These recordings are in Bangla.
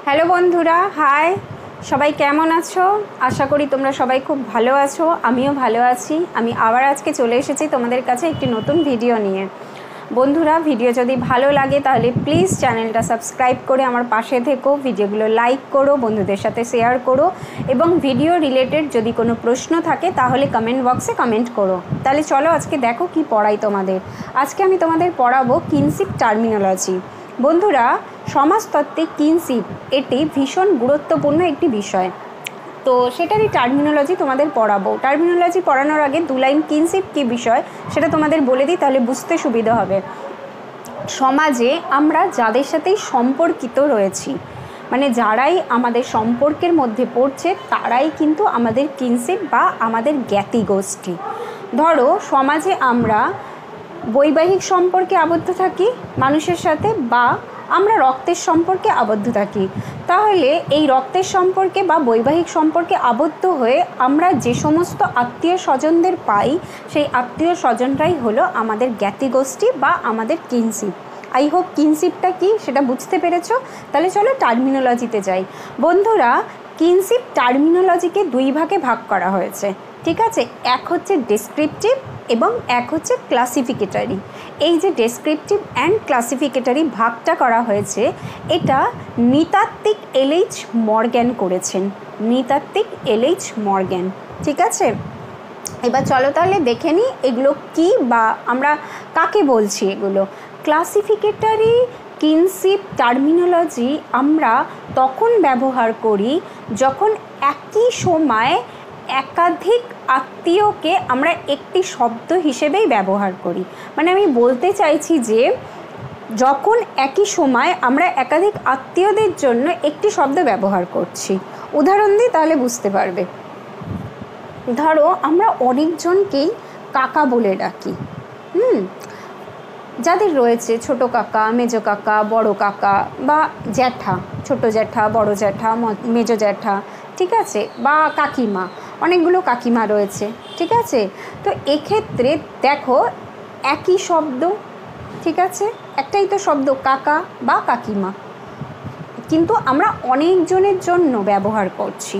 হ্যালো বন্ধুরা, হাই সবাই, কেমন আছো? আশা করি তোমরা সবাই খুব ভালো আছো। আমিও ভালো আছি। আমি আবার আজকে চলে এসেছি তোমাদের কাছে একটি নতুন ভিডিও নিয়ে। বন্ধুরা, ভিডিও যদি ভালো লাগে তাহলে প্লিজ চ্যানেলটা সাবস্ক্রাইব করে আমার পাশে থেকো, ভিডিওগুলো লাইক করো, বন্ধুদের সাথে শেয়ার করো এবং ভিডিও রিলেটেড যদি কোনো প্রশ্ন থাকে তাহলে কমেন্ট বক্সে কমেন্ট করো। তাহলে চলো আজকে দেখো কি পড়াই তোমাদের। আজকে আমি তোমাদের পড়াবো কিনশিপ টার্মিনোলজি। বন্ধুরা, সমাজতত্ত্বে কিনশিপ এটি ভীষণ গুরুত্বপূর্ণ একটি বিষয়, তো সেটারই টার্মিনোলজি তোমাদের পড়াবো। টার্মিনোলজি পড়ানোর আগে দু লাইন কিনশিপ কী বিষয় সেটা তোমাদের বলে দিই, তাহলে বুঝতে সুবিধা হবে। সমাজে আমরা যাদের সাথেই সম্পর্কিত রয়েছি, মানে যারাই আমাদের সম্পর্কের মধ্যে পড়ছে তারাই কিন্তু আমাদের কিনশিপ বা আমাদের জ্ঞাতি গোষ্ঠী। ধরো সমাজে আমরা বৈবাহিক সম্পর্কে আবদ্ধ থাকি মানুষের সাথে, বা আমরা রক্তের সম্পর্কে আবদ্ধ থাকি। তাহলে এই রক্তের সম্পর্কে বা বৈবাহিক সম্পর্কে আবদ্ধ হয়ে আমরা যে সমস্ত আত্মীয় স্বজনদের পাই, সেই আত্মীয় স্বজনরাই হলো আমাদের জ্ঞাতি গোষ্ঠী বা আমাদের কিনশিপ। আই হোপ কিনশিপটা কি সেটা বুঝতে পেরেছো। তাহলে চলো টার্মিনোলজিতে যাই। বন্ধুরা, কিনশিপ টার্মিনোলজিকে দুই ভাগে ভাগ করা হয়েছে, ঠিক আছে? এক হচ্ছে ডেসক্রিপটিভ এবং এক হচ্ছে ক্লাসিফিকেটরি। এই যে ডেসক্রিপটিভ অ্যান্ড ক্লাসিফিকেটরি ভাগটা করা হয়েছে, এটা নৃতাত্ত্বিক এলএইচ মর্গ্যান করেছেন। নৃতাত্ত্বিক এলএইচ মর্গ্যান, ঠিক আছে? এবার চলো তাহলে দেখে নিই এগুলো কি বা আমরা কাকে বলছি এগুলো। ক্লাসিফিকেটরি কিনশিপ টার্মিনোলজি আমরা তখন ব্যবহার করি যখন একই সময় একাধিক আত্মীয়কে আমরা একটি শব্দ হিসেবেই ব্যবহার করি। মানে আমি বলতে চাইছি যে যখন একই সময় আমরা একাধিক আত্মীয়দের জন্য একটি শব্দ ব্যবহার করছি। উদাহরণ দিই তাহলে বুঝতে পারবে। ধরো আমরা অনেকজনকেই কাকা বলে ডাকি, যাদের রয়েছে ছোট কাকা, মেজো কাকা, বড় কাকা বা জ্যাঠা, ছোট জ্যাঠা, বড় জ্যাঠা, মেজো জ্যাঠা, ঠিক আছে, বা কাকিমা, অনেকগুলো কাকিমা রয়েছে, ঠিক আছে? তো এক্ষেত্রে দেখো একই শব্দ, ঠিক আছে, একটাই তো শব্দ কাকা বা কাকিমা, কিন্তু আমরা অনেকজনের জন্য ব্যবহার করছি।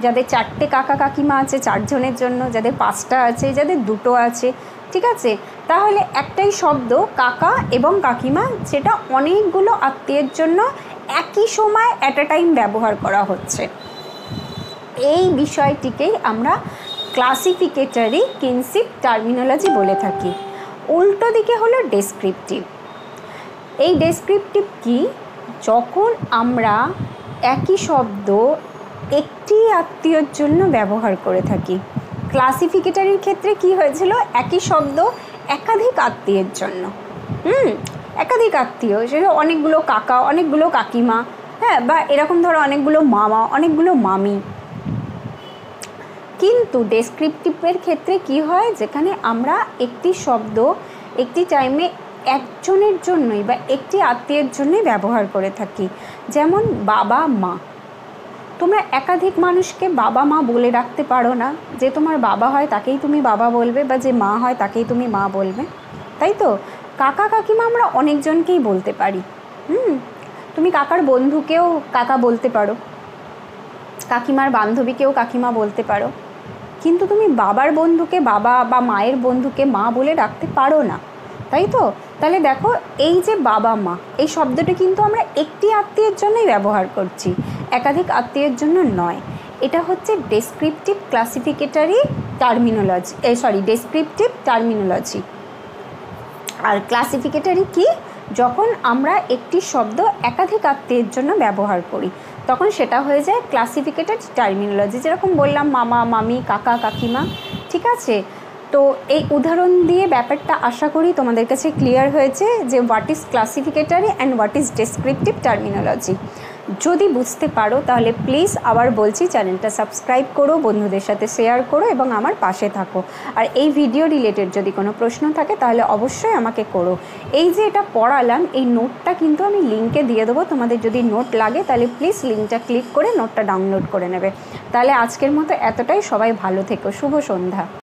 যাদের 4টে কাকা কাকিমা আছে 4 জনের জন্য, যাদের 5টা আছে, যাদের 2টো আছে, ঠিক আছে? তাহলে একটাই শব্দ কাকা এবং কাকিমা, যেটা অনেকগুলো আত্মীয়ের জন্য একই সময় অ্যাট আ টাইম ব্যবহার করা হচ্ছে। এই বিষয়টিকেই আমরা ক্লাসিফিকেটরি কিনশিপ টার্মিনোলজি বলে থাকি। উল্টো দিকে হলো ডেসক্রিপটিভ। এই ডেসক্রিপটিভ কি? যখন আমরা একই শব্দ একটি আত্মীয়র জন্য ব্যবহার করে থাকি। ক্লাসিফিকেটরির ক্ষেত্রে কি হয়েছিল? একই শব্দ একাধিক আত্মীয়ের জন্য, একাধিক আত্মীয়, সেটা অনেকগুলো কাকা, অনেকগুলো কাকিমা, হ্যাঁ, বা এরকম ধরো অনেকগুলো মামা, অনেকগুলো মামি। কিন্তু ডেসক্রিপটিভের ক্ষেত্রে কি হয়? যেখানে আমরা একটি শব্দ একটি টাইমে একজনের জন্যই বা একটি আত্মীয়ের জন্যই ব্যবহার করে থাকি। যেমন বাবা মা। তোমরা একাধিক মানুষকে বাবা মা বলে রাখতে পারো না। যে তোমার বাবা হয় তাকেই তুমি বাবা বলবে, বা যে মা হয় তাকেই তুমি মা বলবে, তাই তো? কাকা কাকিমা আমরা অনেকজনকেই বলতে পারি। তুমি কাকার বন্ধুকেও কাকা বলতে পারো, কাকিমার বান্ধবীকেও কাকিমা বলতে পারো, কিন্তু তুমি বাবার বন্ধুকে বাবা বা মায়ের বন্ধুকে মা বলে ডাকতে পারো না, তাই তো? তাহলে দেখো এই যে বাবা মা, এই শব্দটা কিন্তু আমরা একটি আত্মীয়ের জন্যই ব্যবহার করছি, একাধিক আত্মীয়ের জন্য নয়। এটা হচ্ছে ডেসক্রিপটিভ ক্লাসিফিকেটরি টার্মিনোলজি, ডেসক্রিপটিভ টার্মিনোলজি। আর ক্লাসিফিকেটরি কি? যখন আমরা একটি শব্দ একাধিক আত্মীয়ের জন্য ব্যবহার করি তখন সেটা হয়ে যায় ক্লাসিফিকেটেড টার্মিনোলজি। যেরকম বললাম মামা মামি, কাকা কাকিমা, ঠিক আছে? তো এই উদাহরণ দিয়ে ব্যাপারটা আশা করি তোমাদের কাছে ক্লিয়ার হয়েছে যে what is classificatory and what is descriptive terminology. যদি বুঝতে পারো তাহলে প্লিজ আবার বলছি চ্যানেলটা সাবস্ক্রাইব করো, বন্ধুদের সাথে শেয়ার করো এবং আমার পাশে থাকো। আর এই ভিডিও রিলেটেড যদি কোনো প্রশ্ন থাকে তাহলে অবশ্যই আমাকে করো। এই যে এটা পড়ালাম, এই নোটটা কিন্তু আমি লিঙ্কে দিয়ে দেবো। তোমাদের যদি নোট লাগে তাহলে প্লিজ লিঙ্কটা ক্লিক করে নোটটা ডাউনলোড করে নেবে। তাহলে আজকের মতো এতটাই। সবাই ভালো থেকো। শুভ সন্ধ্যা।